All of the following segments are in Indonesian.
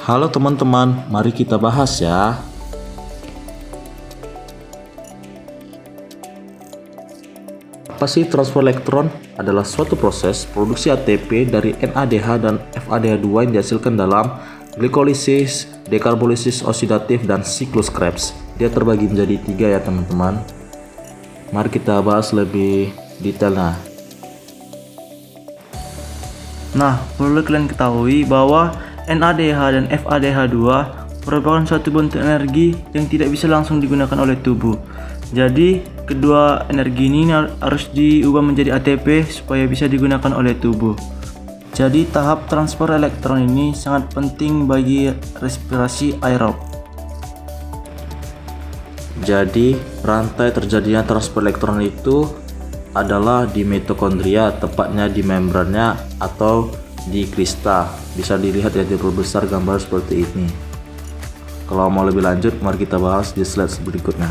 Halo teman-teman, mari kita bahas ya. Apa sih transfer elektron? Adalah suatu proses produksi ATP dari NADH dan FADH2 yang dihasilkan dalam glikolisis, dekarbolisis oksidatif, dan siklus Krebs. Dia terbagi menjadi 3 ya teman-teman. Mari kita bahas lebih detailnya. Nah, perlu kalian ketahui bahwa NADH dan FADH2 merupakan suatu bentuk energi yang tidak bisa langsung digunakan oleh tubuh. Jadi, kedua energi ini harus diubah menjadi ATP supaya bisa digunakan oleh tubuh. Jadi, tahap transfer elektron ini sangat penting bagi respirasi aerob. Jadi, rantai terjadinya transfer elektron itu adalah di mitokondria, tepatnya di membrannya atau di krista. Bisa dilihat ya di besar gambar seperti ini. Kalau mau lebih lanjut, mari kita bahas di slide berikutnya.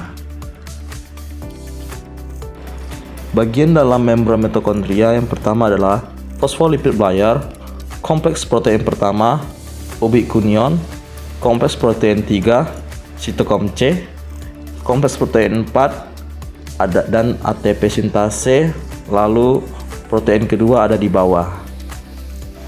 Bagian dalam membran mitokondria yang pertama adalah fosfolipid layer, kompleks protein pertama, ubicunion, kompleks protein 3, sitokom C, kompleks protein 4, dan ATP sintase, lalu protein kedua ada di bawah.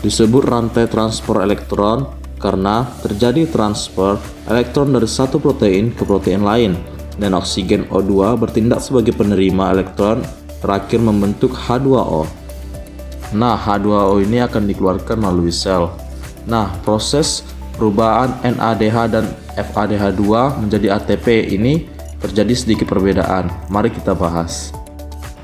Disebut rantai transfer elektron karena terjadi transfer elektron dari satu protein ke protein lain, dan oksigen O2 bertindak sebagai penerima elektron terakhir membentuk H2O. Nah, H2O ini akan dikeluarkan melalui sel. Nah, proses perubahan NADH dan FADH2 menjadi ATP ini terjadi sedikit perbedaan. Mari kita bahas.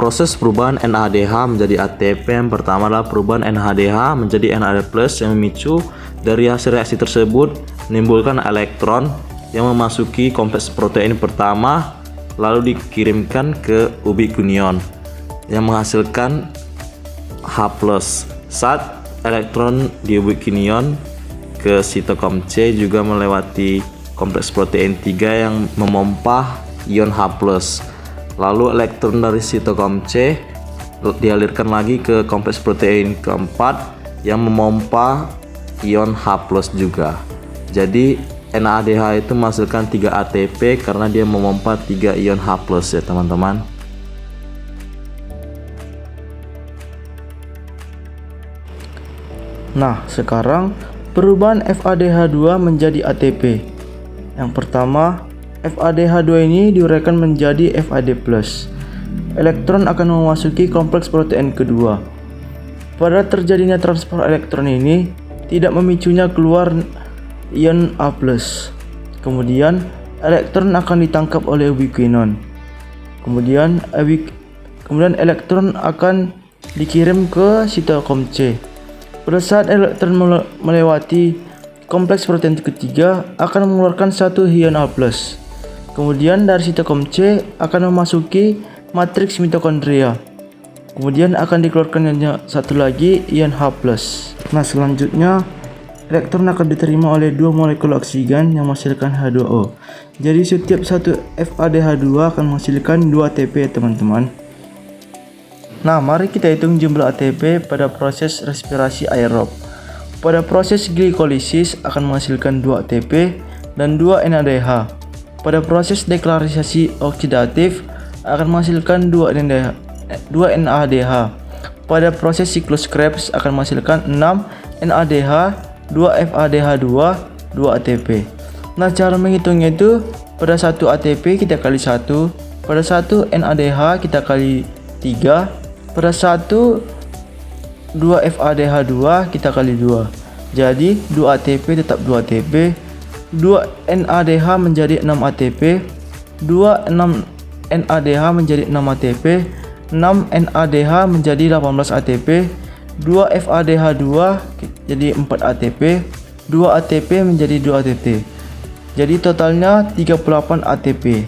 Proses perubahan NADH menjadi ATP yang pertama adalah perubahan NADH menjadi NAD+ yang memicu dari hasil reaksi tersebut menimbulkan elektron yang memasuki kompleks protein pertama lalu dikirimkan ke ubicunion yang menghasilkan H+. Saat elektron di ubicunion ke sitokom C juga melewati kompleks protein 3 yang memompa ion H+. Lalu elektron dari sitokom C dialirkan lagi ke kompleks protein keempat yang memompa ion H+ juga. Jadi NADH itu menghasilkan 3 ATP karena dia memompa 3 ion H+ ya teman-teman. Nah, sekarang perubahan FADH2 menjadi ATP. Yang pertama, FADH2 ini diuraikan menjadi FAD+. Elektron akan memasuki kompleks protein kedua. Pada terjadinya transfer elektron ini tidak memicunya keluar ion A+. Kemudian elektron akan ditangkap oleh ubicunion. Kemudian elektron akan dikirim ke sitokom C. Pada saat elektron melewati kompleks protein ketiga akan mengeluarkan satu ion A+. Kemudian dari sitokom C akan memasuki matriks mitokondria. Kemudian akan dikeluarkan satu lagi ion H+. Nah, selanjutnya elektron akan diterima oleh 2 molekul oksigen yang menghasilkan H2O. Jadi setiap satu FADH2 akan menghasilkan 2 ATP teman-teman. Nah, mari kita hitung jumlah ATP pada proses respirasi aerob. Pada proses glikolisis akan menghasilkan 2 ATP dan 2 NADH. Pada proses dekarbolisis oksidatif akan menghasilkan 2 NADH. Pada proses siklus Krebs akan menghasilkan 6 NADH, 2 FADH2, 2 ATP. Nah, cara menghitungnya itu pada 1 ATP kita kali 1, pada 1 NADH kita kali 3, pada 2 FADH2 kita kali 2. Jadi 2 ATP tetap 2 ATP, 2 NADH menjadi 6 ATP, 2 NADH menjadi 6 ATP, 6 NADH menjadi 18 ATP, 2 FADH2 jadi 4 ATP, 2 ATP menjadi 2 ATP. Jadi totalnya 38 ATP.